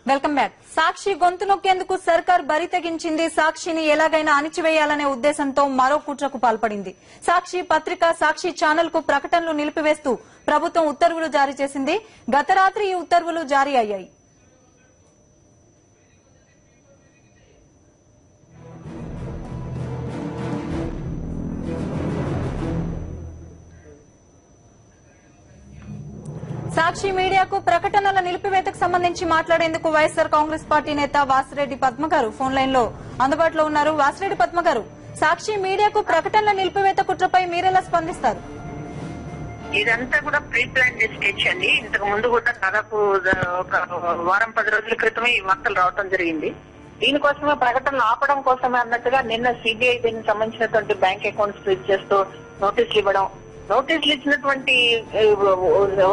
Welcome back. సాక్షి గొంతు నొక్కేందుకు సర్కార్ బరి తెగించింది. సాక్షిని ఎలాగైనా అణిచివేయాలనే ఉద్దేశంతో మరో కుట్రకు పాల్పడింది. సాక్షి పత్రిక, సాక్షి ఛానల్ కు ప్రకటనలు నిలిపివేస్తూ ప్రభుత్వం ఉత్తర్వులు జారీ చేసింది. గత రాత్రి ఈ ఉత్తర్వులు జారీ అయ్యాయి. సాక్షి మీడియాకు ప్రకటనల నిలిపివేతకు సంబంధించి మాట్లాడేందుకు వైఎస్ఆర్ కాంగ్రెస్ పార్టీ నేత వాసిరెడ్డి పద్మ గారు ఫోన్ లైన్ లో అందుబాటులో ఉన్నారు. వాసిరెడ్డి పద్మ గారు, సాక్షి మీడియాకు ప్రకటనల నిలిపివేత కుట్రపై మీరెలా స్పందిస్తారు? ఇదంతా కూడా ప్రీ ప్లాన్ స్కెచ్ అండి. ఇంతకు ముందు కూడా దాదాపు ఒక వారం 10 రోజుల క్రితమే ఈ వార్తలు రావడం జరిగింది. దీనికోసమే ప్రకటనలు ఆపడం కోసమే అన్నట్టుగా నిన్న సిబిఐ దీనికి సంబంధించినటువంటి బ్యాంక్ అకౌంట్స్ ఫ్రీజ్ చేస్తూ నోటీసులు ఇవ్వడం, నోటీసులు ఇచ్చినటువంటి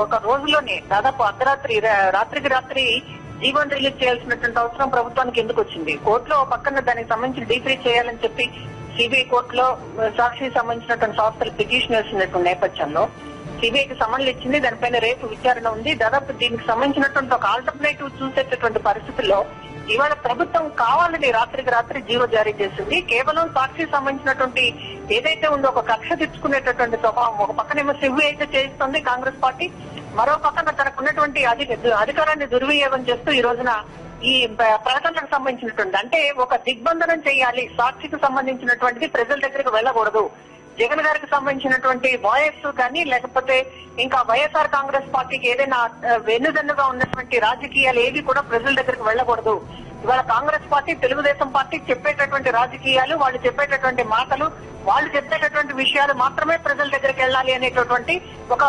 ఒక రోజులోనే దాదాపు రాత్రికి రాత్రి జీవన్ రిలీజ్ చేయాల్సినటువంటి అవసరం ప్రభుత్వానికి ఎందుకు వచ్చింది? కోర్టులో పక్కన దానికి సంబంధించి డీఫ్రీ చేయాలని చెప్పి సిబిఐ కోర్టులో సాక్షికి సంబంధించినటువంటి సంస్థలు పిటిషన్ వేసినటువంటి నేపథ్యంలో సిబిఐకి సమన్లు ఇచ్చింది. దానిపైన రేపు విచారణ ఉంది. దాదాపు దీనికి సంబంధించినటువంటి ఒక ఆల్టర్నేటివ్ చూసేటటువంటి పరిస్థితుల్లో ఇవాళ ప్రభుత్వం కావాలని రాత్రికి రాత్రి జీవో జారీ చేసింది. కేవలం సాక్షికి సంబంధించినటువంటి ఏదైతే ఉందో ఒక కక్ష తెచ్చుకునేటటువంటి స్వభావం ఒక పక్కనేమో సిబిఐ అయితే చేయిస్తుంది కాంగ్రెస్ పార్టీ, మరో పక్కన తనకున్నటువంటి అధికారాన్ని దుర్వినియోగం చేస్తూ ఈ రోజున ఈ ప్రకటనలకు సంబంధించినటువంటి అంటే ఒక దిగ్బంధనం చేయాలి. సాక్షికి సంబంధించినటువంటిది ప్రజల దగ్గరికి వెళ్ళకూడదు. జగన్ గారికి సంబంధించినటువంటి వాయిస్ కానీ లేకపోతే ఇంకా వైఎస్ఆర్ కాంగ్రెస్ పార్టీకి ఏదైనా వెన్నుదన్నుగా ఉన్నటువంటి రాజకీయాలు ఏవి కూడా ప్రజల దగ్గరికి వెళ్ళకూడదు. ఇవాళ కాంగ్రెస్ పార్టీ, తెలుగుదేశం పార్టీ చెప్పేటటువంటి రాజకీయాలు, వాళ్ళు చెప్పేటటువంటి మాటలు, వాళ్ళు చెప్పేటటువంటి విషయాలు మాత్రమే ప్రజల దగ్గరికి వెళ్ళాలి అనేటటువంటి ఒక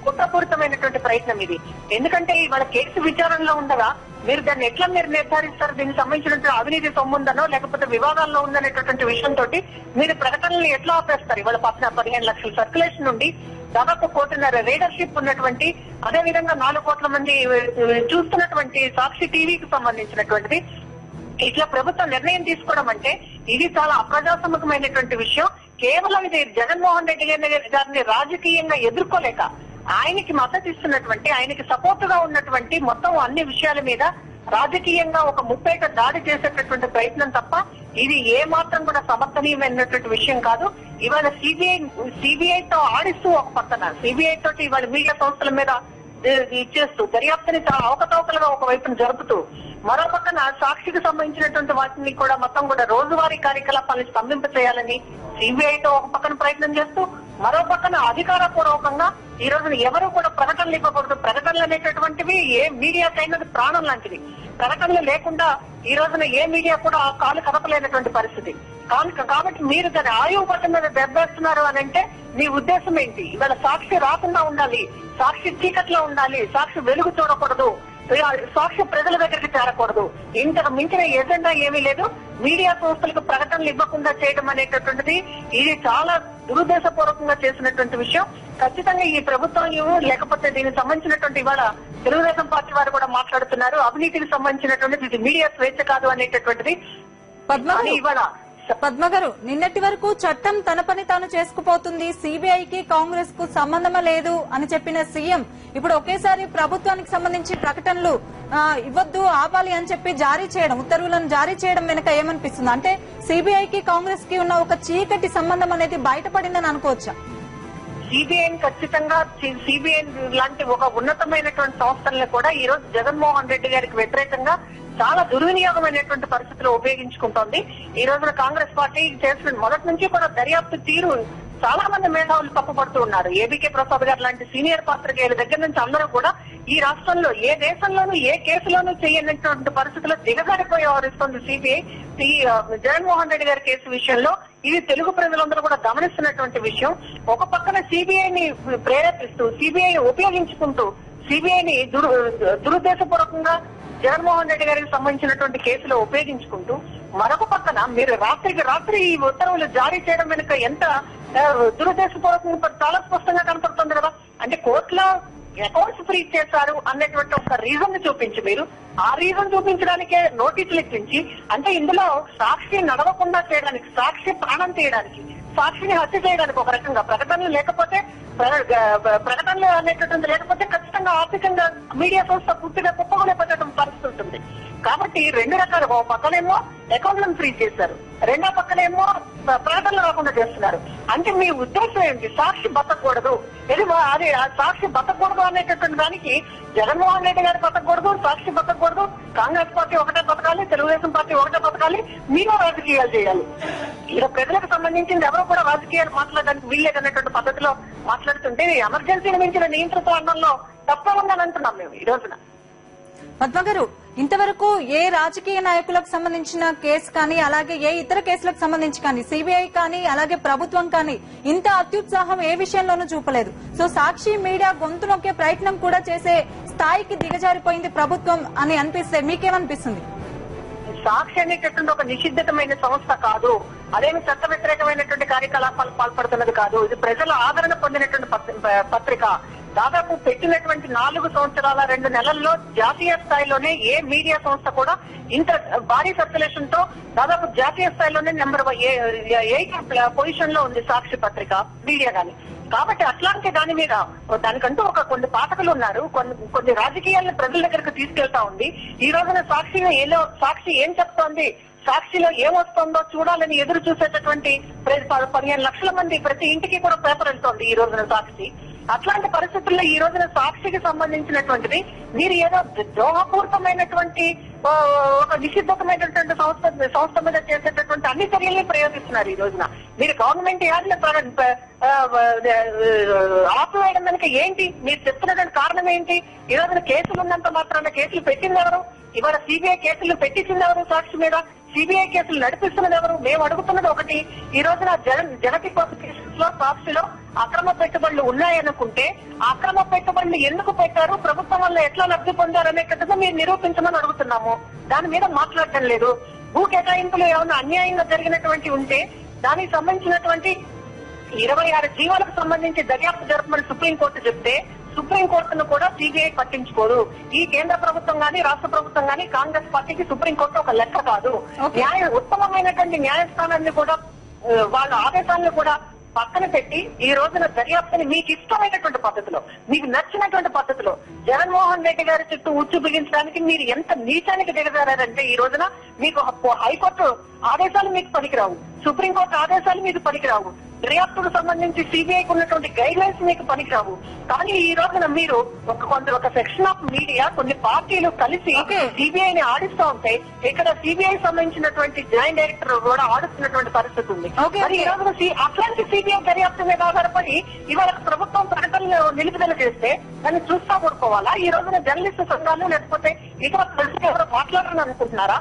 కుట్రపూరితమైనటువంటి ప్రయత్నం ఇది. ఎందుకంటే ఇవాళ కేసు విచారణలో ఉండగా మీరు దాన్ని ఎట్లా నిర్ధారిస్తారు? దీనికి సంబంధించినటువంటి అవినీతి సొమ్ముందనో లేకపోతే వివాదాల్లో ఉందనేటటువంటి విషయంతో మీరు ప్రకటనలు ఎట్లా ఆపేస్తారు? ఇవాళ 15 లక్షల సర్క్యులేషన్ నుండి దాదాపు 1.5 రీడర్షిప్ ఉన్నటువంటి, అదేవిధంగా 4 కోట్ల మంది చూస్తున్నటువంటి సాక్షి టీవీకి సంబంధించినటువంటిది ఇట్లా ప్రభుత్వం నిర్ణయం తీసుకోవడం అంటే ఇది చాలా అప్రజాస్వామికమైనటువంటి విషయం. కేవలం ఇది జగన్మోహన్ రెడ్డి గారిని రాజకీయంగా ఎదుర్కోలేక ఆయనకి మద్దతు ఇస్తున్నటువంటి, ఆయనకి సపోర్ట్ గా ఉన్నటువంటి మొత్తం అన్ని విషయాల మీద రాజకీయంగా ఒక ముప్పేట దాడి చేసేటటువంటి ప్రయత్నం తప్ప ఇది ఏ మాత్రం కూడా సమర్థనీయమైనటువంటి విషయం కాదు. ఇవాళ సిబిఐతో ఆడిస్తూ ఒక పక్కన సిబిఐ తోటి ఇవాళ మీడియా సంస్థల మీద ఇచ్చేస్తూ దర్యాప్తుని చాలా అవకతవకలుగా ఒకవైపున జరుపుతూ మరో పక్కన సాక్షికి సంబంధించినటువంటి వాటిని కూడా మొత్తం కూడా రోజువారీ కార్యకలాపాలను స్తంభింప చేయాలని సిబిఐతో ఒక పక్కన ప్రయత్నం చేస్తూ మరో పక్కన అధికారపూర్వకంగా ఈ రోజున ఎవరు కూడా ప్రకటనలు ఇవ్వకూడదు. ప్రకటనలు అనేటటువంటివి ఏ మీడియాకైనది ప్రాణం లాంటిది. ప్రకటనలు లేకుండా ఈ రోజున ఏ మీడియా కూడా కాలు కదపలేనటువంటి పరిస్థితి. కాబట్టి మీరు దాని ఆయువు పట్ల మీద దెబ్బేస్తున్నారు అని అంటే మీ ఉద్దేశం ఏంటి? ఇవాళ సాక్షి రాకుండా ఉండాలి, సాక్షి చీకట్లో ఉండాలి, సాక్షి వెలుగు చూడకూడదు, సాక్షి ప్రజల దగ్గరికి చేరకూడదు. ఇంతకు మించిన ఎజెండా ఏమీ లేదు. మీడియా సంస్థలకు ప్రకటనలు ఇవ్వకుండా చేయడం అనేటటువంటిది ఇది చాలా దురుద్దేశపూర్వకంగా చేసినటువంటి విషయం. ఖచ్చితంగా ఈ ప్రభుత్వం లేకపోతే దీనికి సంబంధించినటువంటి ఇవాళ తెలుగుదేశం పార్టీ వారు కూడా మాట్లాడుతున్నారు అవినీతికి సంబంధించినటువంటిది ఇది మీడియా స్వేచ్ఛ కాదు అనేటటువంటిది. ఇవాళ పద్మ గారు, నిన్నటి వరకు చట్టం తన పని తాను చేసుకుపోతుంది, సిబిఐకి కాంగ్రెస్ కు సంబంధమే లేదు అని చెప్పిన సీఎం ఇప్పుడు ఒకేసారి ప్రభుత్వానికి సంబంధించి ప్రకటనలు ఇవ్వద్దు, ఆపాలి అని చెప్పి ఉత్తర్వులను జారీ చేయడం వెనుక ఏమనిపిస్తుంది? అంటే సిబిఐకి కాంగ్రెస్ కి ఉన్న ఒక చీకటి సంబంధం అనేది బయటపడిందని అనుకోవచ్చా? సిబిఐని ఖచ్చితంగా సిబిఐ లాంటి ఒక ఉన్నతమైనటువంటి సంస్థలను కూడా ఈ రోజు జగన్మోహన్ రెడ్డి గారికి వ్యతిరేకంగా చాలా దుర్వినియోగమైనటువంటి పరిస్థితులు ఉపయోగించుకుంటోంది. ఈ రోజున కాంగ్రెస్ పార్టీ చేసిన మొదటి నుంచి కూడా దర్యాప్తు తీరు చాలా మంది మేధావులు తప్పుపడుతూ ఉన్నారు. ఏబీకే ప్రసాద్ గారు లాంటి సీనియర్ పాత్రికేయుల దగ్గర నుంచి అందరూ కూడా ఈ రాష్ట్రంలో ఏ దేశంలోనూ ఏ కేసులోనూ చేయనటువంటి పరిస్థితుల్లో దిగజారిపోయి వ్యవహరిస్తోంది సిబిఐ. జగన్మోహన్ రెడ్డి గారి కేసు విషయంలో ఇది తెలుగు ప్రజలందరూ కూడా గమనిస్తున్నటువంటి విషయం. ఒక పక్కన సిబిఐని ప్రేరేపిస్తూ సిబిఐని ఉపయోగించుకుంటూ సిబిఐని దురుద్దేశపూర్వకంగా జగన్మోహన్ రెడ్డి గారికి సంబంధించినటువంటి కేసులో ఉపయోగించుకుంటూ మరొక పక్కన మీరు రాత్రికి రాత్రి ఈ ఉత్తర్వులు జారీ చేయడం వెనుక ఎంత దురుద్దేశపూర్వకంగా చాలా స్పష్టంగా కనపడుతుంది కదా. అంటే కోర్టులో అకౌంట్స్ ఫ్రీజ్ చేశారు అన్నటువంటి ఒక రీజన్ చూపించి మీరు ఆ రీజన్ చూపించడానికే నోటీసులు ఇప్పించి అంటే ఇందులో సాక్షి నడవకుండా చేయడానికి, సాక్షి ప్రాణం తీయడానికి, సాక్షిని హత్య చేయడానికి ఒక రకంగా ప్రకటనలు లేకపోతే ప్రకటనలు అనేటటువంటి లేకపోతే ఖచ్చితంగా ఆర్థికంగా మీడియా సంస్థ పూర్తిగా కుప్పగొనే పరిస్థితి ఉంటుంది. ఉంది. కాబట్టి రెండు రకాలు, ఒక పక్కనేమో అకౌంట్లను ఫ్రీజ్ చేశారు, రెండో పక్కనేమో ప్రకటనలు రాకుండా చేస్తున్నారు. అంటే మీ ఉద్దేశం ఏంటి? సాక్షి బతకూడదు, అది సాక్షి బతకూడదు అనేటటువంటి దానికి జగన్మోహన్ రెడ్డి గారు బతకూడదు, సాక్షి బతకూడదు, కాంగ్రెస్ పార్టీ ఒకటే బతకాలి, తెలుగుదేశం పార్టీ ఒకటే బతకాలి, మీరు రాజకీయాలు చేయాలి. ఇలా ప్రజలకు సంబంధించింది ఎవరు కూడా రాజకీయాలు మాట్లాడడానికి వీల్లేదనేటువంటి పద్ధతిలో మాట్లాడుతుంటే ఎమర్జెన్సీని మించిన నియంత్రిత అన్నంలో తప్పే ఉందని అంటున్నాం మేము ఈ రోజున. పద్మ గారు, ఇంతవరకు ఏ రాజకీయ నాయకులకు సంబంధించిన కేసు కానీ అలాగే ఏ ఇతర కేసులకు సంబంధించి కానీ సిబిఐ కానీ అలాగే ప్రభుత్వం కానీ ఇంత అత్యుత్సాహం ఏ విషయంలోనూ చూపలేదు. సో సాక్షి మీడియా గొంతు నొక్కే ప్రయత్నం కూడా చేసే స్థాయికి దిగజారిపోయింది ప్రభుత్వం అని అనిపిస్తే మీకేమనిపిస్తుంది? సాక్షి అనేటటువంటి ఒక నిషిద్ధమైన సంస్థ కాదు, అదేమి చట్ట వ్యతిరేకమైనటువంటి కార్యకలాపాలు పాల్పడుతున్నది కాదు. ఇది ప్రజల ఆదరణ పొందినటువంటి పత్రిక. దాదాపు పెట్టినటువంటి 4 సంవత్సరాల 2 నెలల్లో జాతీయ స్థాయిలోనే ఏ మీడియా సంస్థ కూడా ఇంత భారీ సర్క్యులేషన్ తో దాదాపు జాతీయ స్థాయిలోనే నెంబర్ 8 పొజిషన్ లో ఉంది సాక్షి పత్రిక మీడియా గాని. కాబట్టి అట్లాంటి దాని మీద దానికంటూ కొన్ని పాఠకులు ఉన్నారు, కొన్ని రాజకీయాలను ప్రజల దగ్గరకు తీసుకెళ్తా ఉంది. ఈ రోజున సాక్షి ఏం చెప్తోంది, సాక్షిలో ఏమొస్తుందో చూడాలని ఎదురు చూసేటటువంటి 15 లక్షల మంది ప్రతి ఇంటికి కూడా పేపర్ వెళ్తోంది ఈ రోజున సాక్షి. అట్లాంటి పరిస్థితుల్లో ఈ రోజున సాక్షికి సంబంధించినటువంటిది మీరు ఏదో ద్రోహపూరితమైనటువంటి ఒక నిషిద్ధమైనటువంటి సంస్థ మీద చేసేటటువంటి అన్ని చర్యల్ని ప్రయోగిస్తున్నారు ఈ రోజున. మీరు గవర్నమెంట్ యాడ్ని ఆపివేయడం కనుక ఏంటి? మీరు చెప్తున్నటువంటి కారణం ఏంటి? ఈ రోజున కేసులు ఉన్నంత మాత్రాన కేసులు పెట్టింది ఎవరు? ఇవాళ సిబిఐ కేసులు పెట్టించింది ఎవరు? సాక్షి మీద సిబిఐ కేసులు నడిపిస్తున్నది ఎవరు? మేము అడుగుతున్నది ఒకటి, ఈ రోజున జగతి కేసులో సాక్షిలో అక్రమ పెట్టుబడులు ఉన్నాయనుకుంటే ఆ అక్రమ పెట్టుబడులు ఎందుకు పెట్టారు, ప్రభుత్వం వల్ల ఎట్లా లబ్ధి పొందారు అనేటట్టుగా మీరు నిరూపించమని అడుగుతున్నాము. దాని మీద మాట్లాడటం లేదు. భూ కేటాయింపులు ఏమైనా అన్యాయంగా జరిగినటువంటి ఉంటే దానికి సంబంధించినటువంటి 26 జీవాలకు సంబంధించి దర్యాప్తు జరపమని సుప్రీంకోర్టు చెప్తే సుప్రీంకోర్టును కూడా సిబిఐ పట్టించుకోదు. ఈ కేంద్ర ప్రభుత్వం గానీ రాష్ట్ర ప్రభుత్వం గానీ కాంగ్రెస్ పార్టీకి సుప్రీంకోర్టు ఒక లెక్క కాదు. ఉత్తమమైనటువంటి న్యాయస్థానాన్ని కూడా వాళ్ళ ఆదేశాలను కూడా పక్కన పెట్టి ఈ రోజున దర్యాప్తుని మీకు ఇష్టమైనటువంటి పద్ధతిలో, మీకు నచ్చినటువంటి పద్ధతిలో జగన్మోహన్ రెడ్డి గారి చుట్టూ ఉచ్చు బిగించడానికి మీరు ఎంత నీచానికి దిగజారంటే ఈ రోజున మీకు హైకోర్టు ఆదేశాలు మీకు పనికిరావు, సుప్రీంకోర్టు ఆదేశాలు మీకు పనికిరావు, దర్యాప్తుకు సంబంధించి సిబిఐకి ఉన్నటువంటి గైడ్ లైన్స్ మీకు పనికిరావు. కానీ ఈ రోజున మీరు ఒక సెక్షన్ ఆఫ్ మీడియా, కొన్ని పార్టీలు కలిసి సిబిఐని ఆడిస్తూ ఉంటే ఇక్కడ సిబిఐ సంబంధించినటువంటి జాయింట్ డైరెక్టర్ కూడా ఆడిస్తున్నటువంటి పరిస్థితి ఉంది. మరి ఈ రోజున అట్లాంటి సిబిఐ దర్యాప్తు మీద ఆధారపడి ఇవాళ ప్రభుత్వం ప్రకటనలు నిలుపుదల చేస్తే దాన్ని చూస్తా ఊరుకోవాలా? ఈ రోజున జర్నలిస్టు సంఘాలు లేకపోతే ఇతర ప్రజలు ఎవరో మాట్లాడాలని అనుకుంటున్నారా?